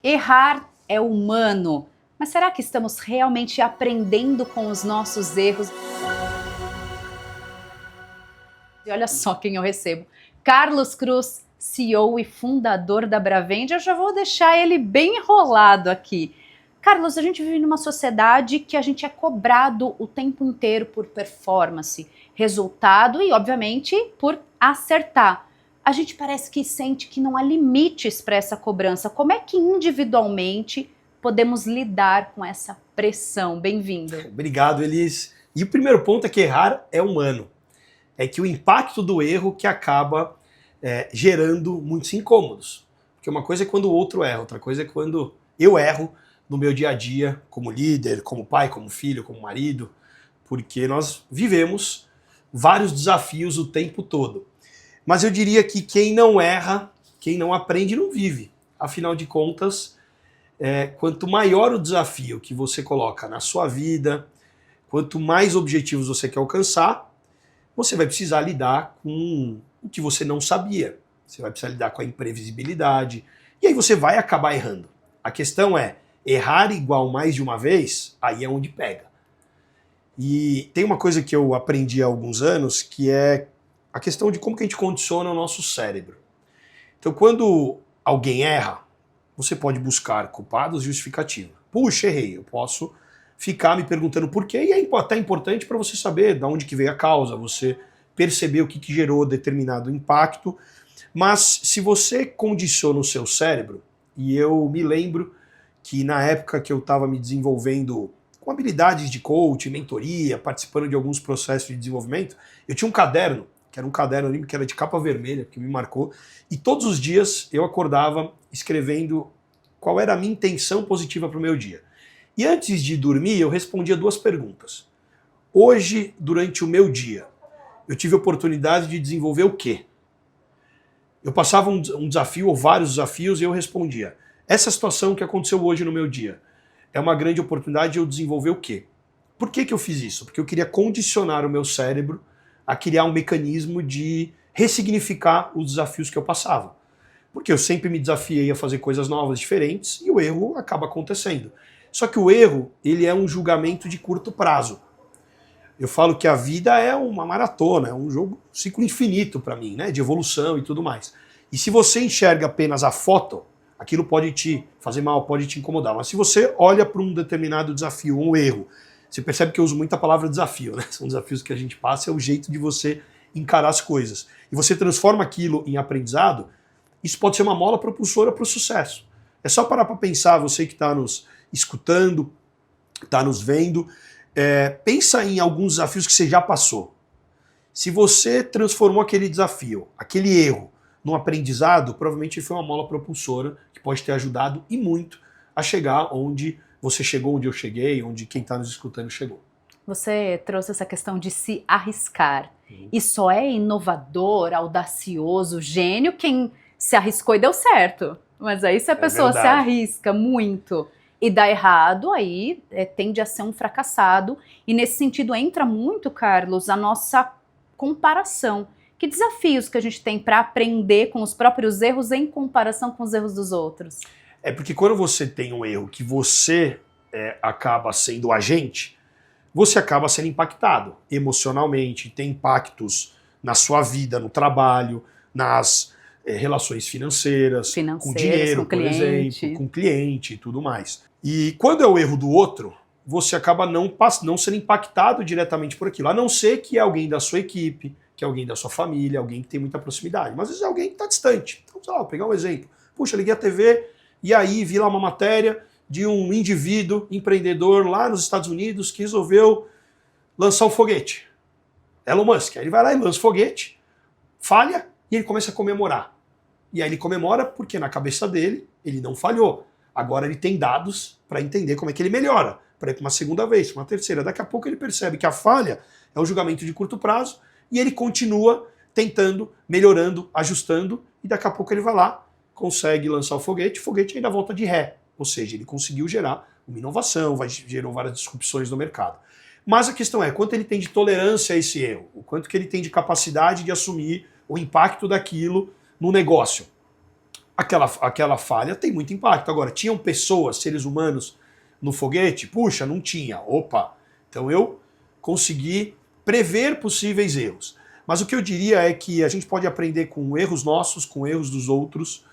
Errar é humano, mas será que estamos realmente aprendendo com os nossos erros? E olha só quem eu recebo. Carlos Cruz, CEO e fundador da Bravende. Eu já vou deixar ele bem enrolado aqui. Carlos, a gente vive numa sociedade que a gente é cobrado o tempo inteiro por performance, resultado e, obviamente, por acertar. A gente parece que sente que não há limites para essa cobrança. Como é que individualmente podemos lidar com essa pressão? Bem-vindo. Obrigado, Elis. E o primeiro ponto é que errar é humano. É que o impacto do erro que acaba gerando muitos incômodos. Porque uma coisa é quando o outro erra, outra coisa é quando eu erro no meu dia a dia, como líder, como pai, como filho, como marido, porque nós vivemos vários desafios o tempo todo. Mas eu diria que quem não erra, quem não aprende, não vive. Afinal de contas, quanto maior o desafio que você coloca na sua vida, quanto mais objetivos você quer alcançar, você vai precisar lidar com o que você não sabia. Você vai precisar lidar com a imprevisibilidade. E aí você vai acabar errando. A questão é, errar igual mais de uma vez, aí é onde pega. E tem uma coisa que eu aprendi há alguns anos, que é a questão de como que a gente condiciona o nosso cérebro. Então, quando alguém erra, você pode buscar culpados e justificativa. Puxa, errei. Eu posso ficar me perguntando por quê, e é até importante para você saber de onde que veio a causa, você perceber o que gerou determinado impacto. Mas se você condiciona o seu cérebro, e eu me lembro que na época que eu estava me desenvolvendo com habilidades de coaching, mentoria, participando de alguns processos de desenvolvimento, eu tinha um caderno, que era um caderno que era de capa vermelha, que me marcou, e todos os dias eu acordava escrevendo qual era a minha intenção positiva para o meu dia. E antes de dormir, eu respondia duas perguntas. Hoje, durante o meu dia, eu tive a oportunidade de desenvolver o quê? Eu passava um desafio ou vários desafios e eu respondia: essa situação que aconteceu hoje no meu dia é uma grande oportunidade de eu desenvolver o quê? Por que eu fiz isso? Porque eu queria condicionar o meu cérebro a criar um mecanismo de ressignificar os desafios que eu passava. Porque eu sempre me desafiei a fazer coisas novas, diferentes, e o erro acaba acontecendo. Só que o erro, ele é um julgamento de curto prazo. Eu falo que a vida é uma maratona, é um jogo, um ciclo infinito para mim, né, de evolução e tudo mais. E se você enxerga apenas a foto, aquilo pode te fazer mal, pode te incomodar. Mas se você olha para um determinado desafio, um erro, você percebe que eu uso muito a palavra desafio, né? São desafios que a gente passa, é o jeito de você encarar as coisas. E você transforma aquilo em aprendizado, isso pode ser uma mola propulsora para o sucesso. É só parar para pensar, você que está nos escutando, está nos vendo, pensa em alguns desafios que você já passou. Se você transformou aquele desafio, aquele erro, num aprendizado, provavelmente foi uma mola propulsora que pode ter ajudado e muito a chegar onde você chegou, onde eu cheguei, onde quem está nos escutando chegou. Você trouxe essa questão de se arriscar. E só é inovador, audacioso, gênio quem se arriscou e deu certo. Mas aí se a pessoa se arrisca muito e dá errado, aí tende a ser um fracassado. E nesse sentido entra muito, Carlos, a nossa comparação. Que desafios que a gente tem para aprender com os próprios erros em comparação com os erros dos outros? É porque quando você tem um erro que você acaba sendo o agente, você acaba sendo impactado emocionalmente, tem impactos na sua vida, no trabalho, nas relações financeiras, com dinheiro, com por cliente. exemplo, com cliente e tudo mais. E quando é o erro do outro, você acaba não sendo impactado diretamente por aquilo, a não ser que é alguém da sua equipe, que é alguém da sua família, alguém que tem muita proximidade. Mas às vezes é alguém que está distante. Então, sei lá, vou pegar um exemplo. Puxa, liguei a TV e aí vi lá uma matéria de um indivíduo empreendedor lá nos Estados Unidos que resolveu lançar um foguete. Elon Musk. Aí ele vai lá e lança o foguete, falha e ele começa a comemorar. E aí ele comemora porque na cabeça dele ele não falhou. Agora ele tem dados para entender como é que ele melhora. Para ir para uma segunda vez, para uma terceira. Daqui a pouco ele percebe que a falha é um julgamento de curto prazo e ele continua tentando, melhorando, ajustando e daqui a pouco ele vai lá, consegue lançar o foguete ainda volta de ré. Ou seja, ele conseguiu gerar uma inovação, gerou várias disrupções no mercado. Mas a questão é, quanto ele tem de tolerância a esse erro? O quanto que ele tem de capacidade de assumir o impacto daquilo no negócio? aquela falha tem muito impacto. Agora, tinham pessoas, seres humanos no foguete? Puxa, não tinha. Opa! Então eu consegui prever possíveis erros. Mas o que eu diria é que a gente pode aprender com erros nossos, com erros dos outros,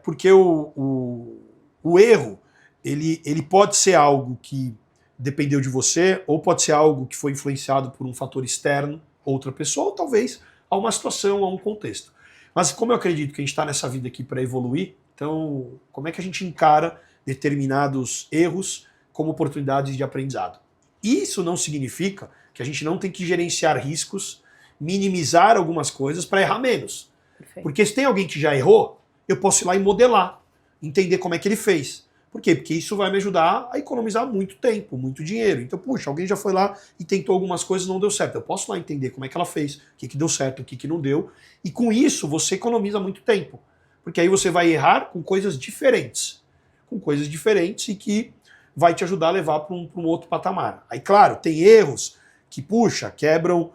porque o erro, ele pode ser algo que dependeu de você, ou pode ser algo que foi influenciado por um fator externo, outra pessoa, ou talvez a uma situação, a um contexto. Mas como eu acredito que a gente está nessa vida aqui para evoluir, então como é que a gente encara determinados erros como oportunidades de aprendizado? Isso não significa que a gente não tem que gerenciar riscos, minimizar algumas coisas para errar menos. Perfeito. Porque se tem alguém que já errou, eu posso ir lá e modelar, entender como é que ele fez. Por quê? Porque isso vai me ajudar a economizar muito tempo, muito dinheiro. Então, puxa, alguém já foi lá e tentou algumas coisas e não deu certo. Eu posso lá entender como é que ela fez, o que deu certo, o que não deu. E com isso, você economiza muito tempo. Porque aí você vai errar com coisas diferentes. Com coisas diferentes e que vai te ajudar a levar para um outro patamar. Aí, claro, tem erros que, puxa, quebram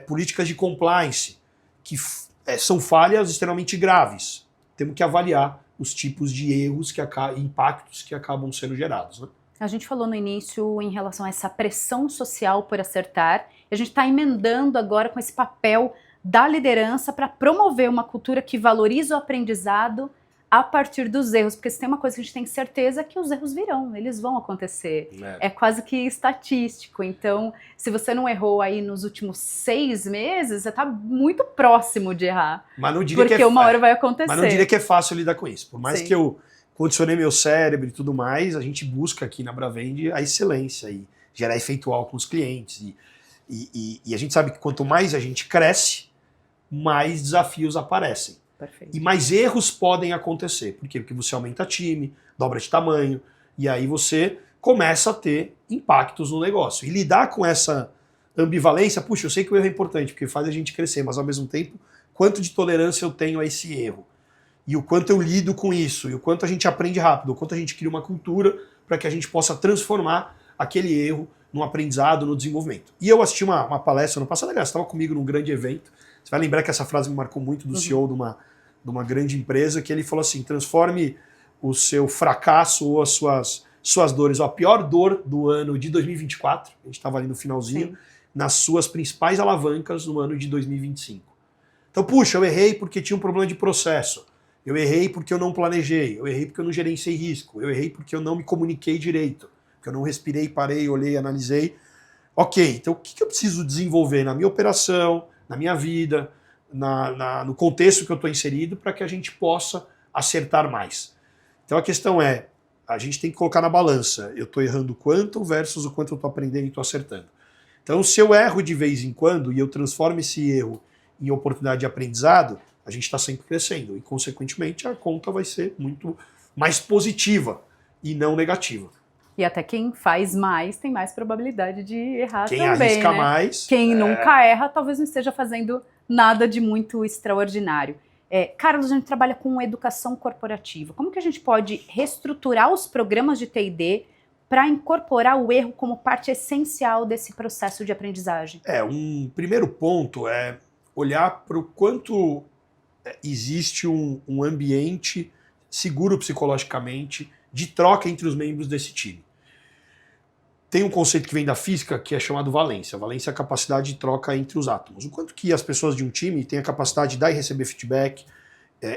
políticas de compliance, que são falhas extremamente graves. Temos que avaliar os tipos de erros, impactos que acabam sendo gerados. Né? A gente falou no início em relação a essa pressão social por acertar, e a gente está emendando agora com esse papel da liderança para promover uma cultura que valoriza o aprendizado a partir dos erros, porque se tem uma coisa que a gente tem certeza é que os erros virão, eles vão acontecer. É quase que estatístico. Então, se você não errou aí nos últimos 6 meses, você está muito próximo de errar. Mas não diria porque uma hora vai acontecer. Mas não diria que é fácil lidar com isso. Por mais Sim. que eu condicionei meu cérebro e tudo mais, a gente busca aqui na Bravend a excelência e gerar efeitual com os clientes. E a gente sabe que quanto mais a gente cresce, mais desafios aparecem. Perfeito. E mais erros podem acontecer. Por quê? Porque você aumenta time, dobra de tamanho, e aí você começa a ter impactos no negócio. E lidar com essa ambivalência, puxa, eu sei que o erro é importante, porque faz a gente crescer, mas ao mesmo tempo, quanto de tolerância eu tenho a esse erro? E o quanto eu lido com isso? E o quanto a gente aprende rápido? O quanto a gente cria uma cultura para que a gente possa transformar aquele erro num aprendizado, no desenvolvimento. E eu assisti uma palestra no passado, você estava comigo num grande evento, você vai lembrar que essa frase me marcou muito do CEO de uma grande empresa, que ele falou assim, transforme o seu fracasso ou as suas dores, a pior dor do ano de 2024, a gente estava ali no finalzinho, sim, nas suas principais alavancas no ano de 2025. Então, puxa, eu errei porque tinha um problema de processo, eu errei porque eu não planejei, eu errei porque eu não gerenciei risco, eu errei porque eu não me comuniquei direito, porque eu não respirei, parei, olhei, analisei. Ok, então o que eu preciso desenvolver na minha operação, na minha vida, no contexto que eu estou inserido, para que a gente possa acertar mais. Então a questão é, a gente tem que colocar na balança, eu estou errando quanto versus o quanto eu estou aprendendo e estou acertando. Então se eu erro de vez em quando e eu transformo esse erro em oportunidade de aprendizado, a gente está sempre crescendo e consequentemente a conta vai ser muito mais positiva e não negativa. E até quem faz mais tem mais probabilidade de errar quem também, arrisca né? mais. Quem nunca erra talvez não esteja fazendo nada de muito extraordinário. Carlos, a gente trabalha com educação corporativa. Como que a gente pode reestruturar os programas de T&D para incorporar o erro como parte essencial desse processo de aprendizagem? Um primeiro ponto é olhar para o quanto existe um ambiente seguro psicologicamente de troca entre os membros desse time. Tem um conceito que vem da física que é chamado valência. Valência é a capacidade de troca entre os átomos. O quanto que as pessoas de um time têm a capacidade de dar e receber feedback,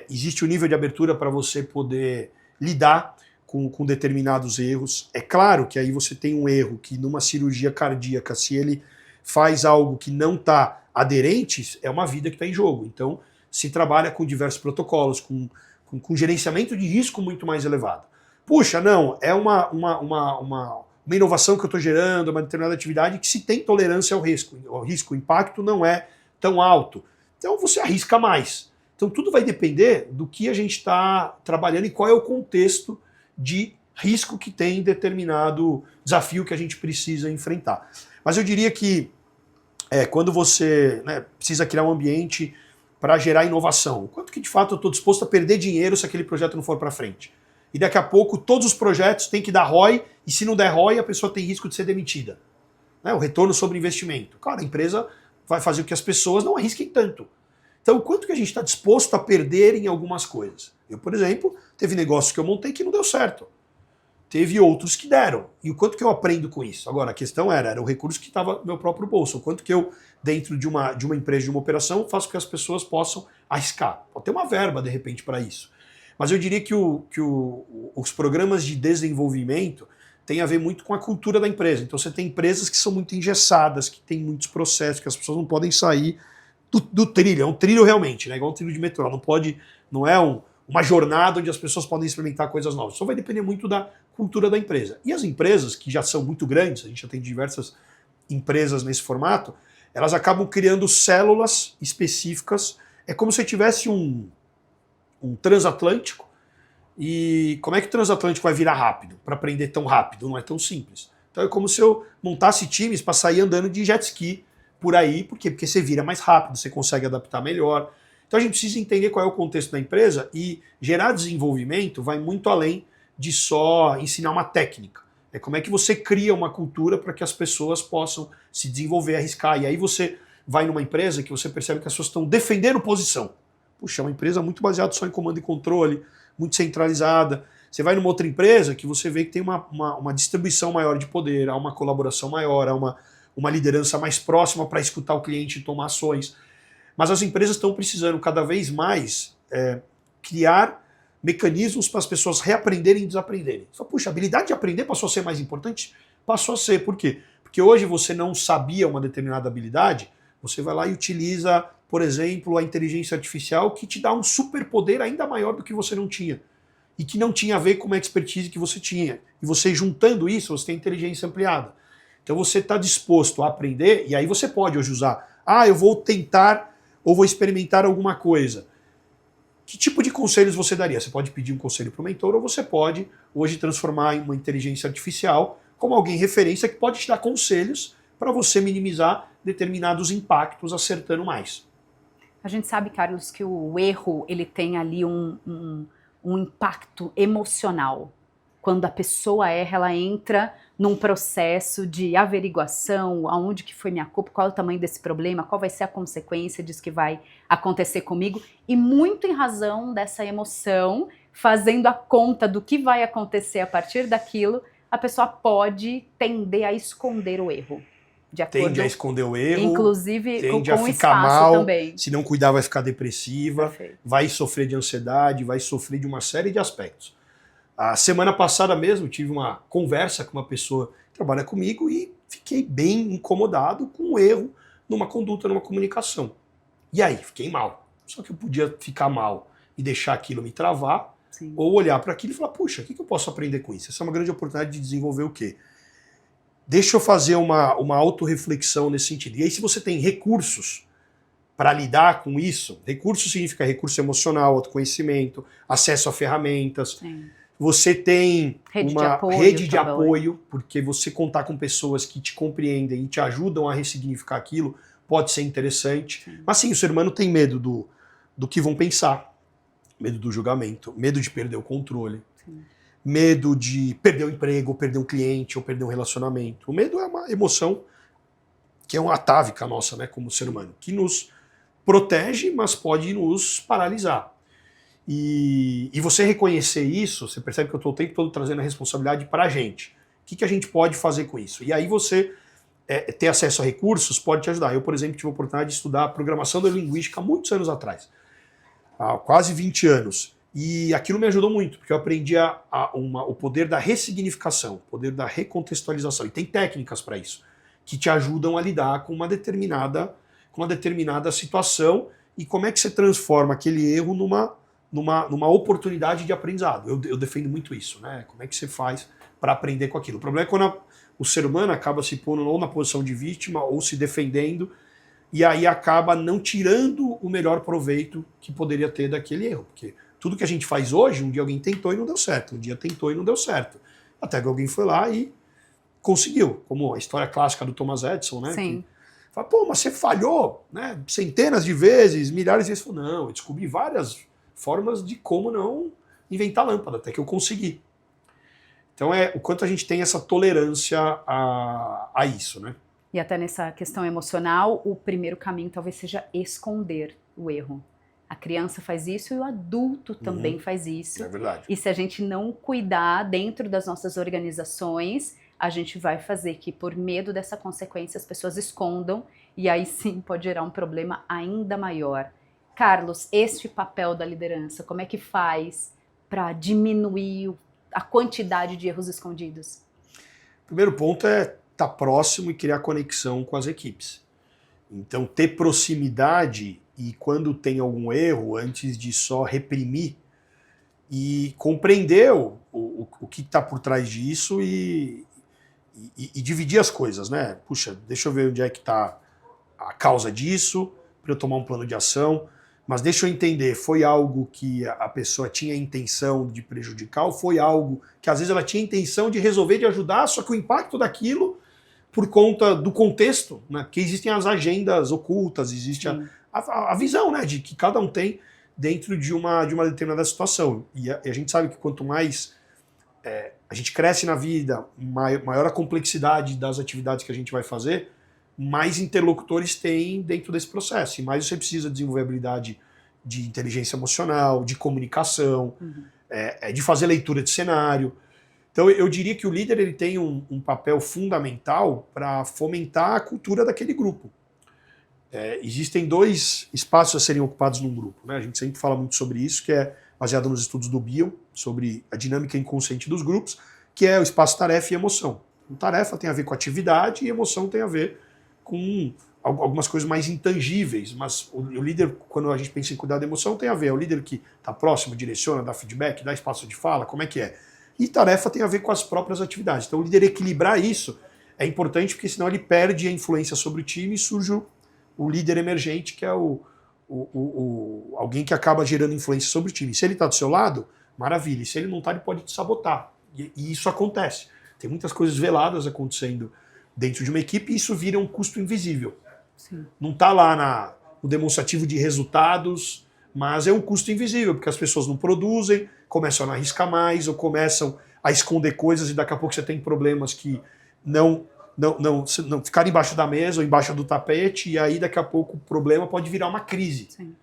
existe um nível de abertura para você poder lidar com determinados erros. É claro que aí você tem um erro que numa cirurgia cardíaca, se ele faz algo que não está aderente, é uma vida que está em jogo. Então se trabalha com diversos protocolos, com gerenciamento de risco muito mais elevado. Puxa, não, é uma inovação que eu estou gerando, uma determinada atividade que se tem tolerância ao risco. O impacto não é tão alto. Então você arrisca mais. Então tudo vai depender do que a gente está trabalhando e qual é o contexto de risco que tem determinado desafio que a gente precisa enfrentar. Mas eu diria que quando você precisa criar um ambiente para gerar inovação, quanto que de fato eu estou disposto a perder dinheiro se aquele projeto não for para frente? E daqui a pouco todos os projetos têm que dar ROI, e se não der ROI a pessoa tem risco de ser demitida. O retorno sobre investimento. Claro, a empresa vai fazer com que as pessoas não arrisquem tanto. Então, quanto que a gente está disposto a perder em algumas coisas? Eu, por exemplo, teve negócios que eu montei que não deu certo. Teve outros que deram. E o quanto que eu aprendo com isso? Agora, a questão era o recurso que estava no meu próprio bolso. O quanto que eu, dentro de uma empresa, de uma operação, faço com que as pessoas possam arriscar. Pode ter uma verba, de repente, para isso. Mas eu diria que os programas de desenvolvimento têm a ver muito com a cultura da empresa. Então você tem empresas que são muito engessadas, que têm muitos processos, que as pessoas não podem sair do trilho. É um trilho realmente, né? Igual um trilho de metrô. Não é uma jornada onde as pessoas podem experimentar coisas novas. Isso vai depender muito da cultura da empresa. E as empresas, que já são muito grandes, a gente já tem diversas empresas nesse formato, elas acabam criando células específicas. É como se tivesse um transatlântico, e como é que o transatlântico vai virar rápido? Para aprender tão rápido, não é tão simples. Então é como se eu montasse times para sair andando de jet ski por aí, por quê? Porque você vira mais rápido, você consegue adaptar melhor. Então a gente precisa entender qual é o contexto da empresa, e gerar desenvolvimento vai muito além de só ensinar uma técnica. É como é que você cria uma cultura para que as pessoas possam se desenvolver, arriscar. E aí você vai numa empresa que você percebe que as pessoas estão defendendo posição. Puxa, é uma empresa muito baseada só em comando e controle, muito centralizada. Você vai numa outra empresa que você vê que tem uma distribuição maior de poder, há uma colaboração maior, há uma liderança mais próxima para escutar o cliente e tomar ações. Mas as empresas estão precisando cada vez mais criar mecanismos para as pessoas reaprenderem e desaprenderem. Você fala, puxa, a habilidade de aprender passou a ser mais importante? Passou a ser. Por quê? Porque hoje você não sabia uma determinada habilidade, você vai lá e utiliza, por exemplo, a inteligência artificial, que te dá um superpoder ainda maior do que você não tinha. E que não tinha a ver com uma expertise que você tinha. E você juntando isso, você tem inteligência ampliada. Então você está disposto a aprender, e aí você pode hoje usar, eu vou tentar ou vou experimentar alguma coisa. Que tipo de conselhos você daria? Você pode pedir um conselho para o mentor, ou você pode hoje transformar em uma inteligência artificial como alguém referência que pode te dar conselhos para você minimizar determinados impactos acertando mais. A gente sabe, Carlos, que o erro ele tem ali um impacto emocional. Quando a pessoa erra, ela entra num processo de averiguação, aonde que foi minha culpa, qual é o tamanho desse problema, qual vai ser a consequência disso que vai acontecer comigo, e muito em razão dessa emoção, fazendo a conta do que vai acontecer a partir daquilo, a pessoa pode tender a esconder o erro. De acordo, tende a esconder o erro, inclusive tende com a o ficar espaço mal, também. se não cuidar vai ficar depressiva, Perfeito. vai sofrer de ansiedade, vai sofrer de uma série de aspectos. A semana passada mesmo tive uma conversa com uma pessoa que trabalha comigo e fiquei bem incomodado com um erro numa conduta, numa comunicação. E aí, fiquei mal. Só que eu podia ficar mal e deixar aquilo me travar, Sim. ou olhar para aquilo e falar, puxa, o que eu posso aprender com isso? Essa é uma grande oportunidade de desenvolver o quê? Deixa eu fazer uma autorreflexão nesse sentido. E aí, se você tem recursos para lidar com isso, recurso significa recurso emocional, autoconhecimento, acesso a ferramentas. Sim. Você tem uma rede de também. apoio, porque você contar com pessoas que te compreendem e te ajudam a ressignificar aquilo pode ser interessante. Sim. Mas sim, o ser humano tem medo do que vão pensar, medo do julgamento, medo de perder o controle, Sim. medo de perder o emprego, ou perder um cliente, ou perder um relacionamento. O medo é uma emoção que é uma atávica nossa, né, como ser humano, que nos protege, mas pode nos paralisar. E você reconhecer isso, você percebe que eu estou o tempo todo trazendo a responsabilidade para a gente. O que a gente pode fazer com isso? E aí você ter acesso a recursos pode te ajudar. Eu, por exemplo, tive a oportunidade de estudar programação neurolinguística há muitos anos atrás, há quase 20 anos. E aquilo me ajudou muito, porque eu aprendi o poder da ressignificação, o poder da recontextualização. E tem técnicas para isso, que te ajudam a lidar com uma determinada situação e como é que você transforma aquele erro numa oportunidade de aprendizado. Eu defendo muito isso, né? Como é que você faz para aprender com aquilo? O problema é quando o ser humano acaba se pondo ou na posição de vítima ou se defendendo, e aí acaba não tirando o melhor proveito que poderia ter daquele erro. Porque tudo que a gente faz hoje, um dia alguém tentou e não deu certo, um dia tentou e não deu certo. Até que alguém foi lá e conseguiu, como a história clássica do Thomas Edison, né? Sim. Que fala, pô, mas você falhou, né? Centenas de vezes, milhares de vezes. Não, eu descobri várias formas de como não inventar lâmpada, até que eu consegui. Então o quanto a gente tem essa tolerância a isso, né? E até nessa questão emocional, o primeiro caminho talvez seja esconder o erro. A criança faz isso e o adulto também faz isso. É verdade. E se a gente não cuidar dentro das nossas organizações, a gente vai fazer que, por medo dessa consequência, as pessoas escondam e aí sim pode gerar um problema ainda maior. Carlos, este papel da liderança, como é que faz para diminuir a quantidade de erros escondidos? O primeiro ponto é estar próximo e criar conexão com as equipes. Então, ter proximidade e quando tem algum erro, antes de só reprimir, e compreender o que está por trás disso e dividir as coisas, né? Puxa, deixa eu ver onde é que está a causa disso, para eu tomar um plano de ação, mas deixa eu entender, foi algo que a pessoa tinha a intenção de prejudicar ou foi algo que às vezes ela tinha a intenção de resolver, de ajudar, só que o impacto daquilo, por conta do contexto, né? Porque existem as agendas ocultas, existe a visão, né, de que cada um tem dentro de uma determinada situação. E a gente sabe que quanto mais a gente cresce na vida, maior a complexidade das atividades que a gente vai fazer, mais interlocutores tem dentro desse processo. E mais você precisa desenvolver habilidade de inteligência emocional, de comunicação, de fazer leitura de cenário. Então eu diria que o líder ele tem um papel fundamental para fomentar a cultura daquele grupo. Existem 2 espaços a serem ocupados num grupo, né? A gente sempre fala muito sobre isso, que é baseado nos estudos do Bill, sobre a dinâmica inconsciente dos grupos, que é o espaço tarefa e emoção. Tarefa tem a ver com atividade e emoção tem a ver com algumas coisas mais intangíveis, mas o líder, quando a gente pensa em cuidar da emoção, tem a ver, é o líder que está próximo, direciona, dá feedback, dá espaço de fala, como é que é? E tarefa tem a ver com as próprias atividades. Então o líder equilibrar isso é importante, porque senão ele perde a influência sobre o time e surge o líder emergente, que é alguém que acaba gerando influência sobre o time. Se ele está do seu lado, maravilha. E se ele não está, ele pode te sabotar. E isso acontece. Tem muitas coisas veladas acontecendo dentro de uma equipe e isso vira um custo invisível. Sim. Não está lá no demonstrativo de resultados, mas é um custo invisível, porque as pessoas não produzem, começam a arriscar mais ou começam a esconder coisas e daqui a pouco você tem problemas que não ficar embaixo da mesa ou embaixo do tapete, e aí daqui a pouco o problema pode virar uma crise. Sim.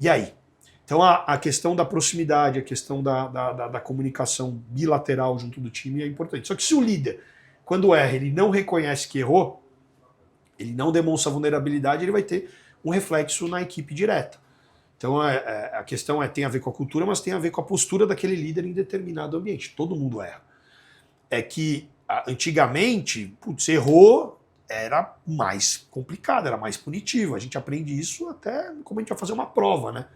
E aí? Então a questão da proximidade, a questão da comunicação bilateral junto do time é importante. Só que se o líder, quando erra, ele não reconhece que errou, ele não demonstra vulnerabilidade, ele vai ter um reflexo na equipe direta. Então a questão tem a ver com a cultura, mas tem a ver com a postura daquele líder em determinado ambiente. Todo mundo erra. É que antigamente, errou, era mais complicado, era mais punitivo. A gente aprende isso até como a gente vai fazer uma prova, né?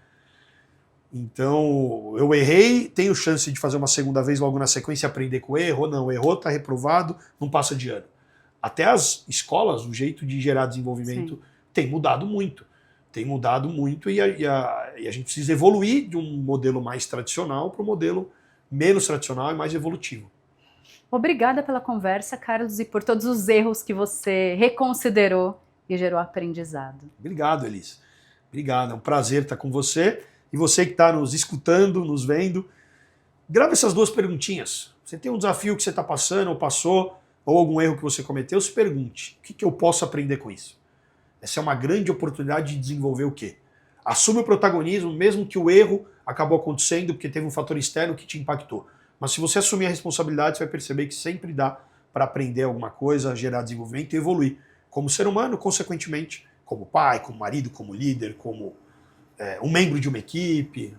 Então, eu errei, tenho chance de fazer uma segunda vez logo na sequência e aprender com o erro, ou não, errou, está reprovado, não passa de ano. Até as escolas, o jeito de gerar desenvolvimento tem mudado muito. Tem mudado muito e a gente precisa evoluir de um modelo mais tradicional para um modelo menos tradicional e mais evolutivo. Obrigada pela conversa, Carlos, e por todos os erros que você reconsiderou e gerou aprendizado. Obrigado, Elis. Obrigado, é um prazer estar com você. E você que está nos escutando, nos vendo, grave essas 2 perguntinhas. Você tem um desafio que você está passando ou passou, ou algum erro que você cometeu, se pergunte, o que eu posso aprender com isso? Essa é uma grande oportunidade de desenvolver o quê? Assume o protagonismo, mesmo que o erro acabou acontecendo porque teve um fator externo que te impactou. Mas se você assumir a responsabilidade, você vai perceber que sempre dá para aprender alguma coisa, gerar desenvolvimento e evoluir. Como ser humano, consequentemente, como pai, como marido, como líder, como um membro de uma equipe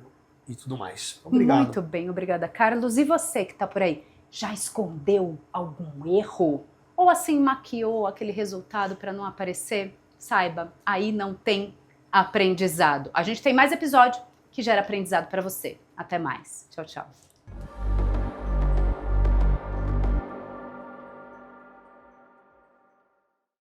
e tudo mais. Obrigado. Muito bem, obrigada, Carlos. E você que está por aí, já escondeu algum erro? Ou assim maquiou aquele resultado para não aparecer? Saiba, aí não tem aprendizado. A gente tem mais episódio que gera aprendizado para você. Até mais. Tchau, tchau.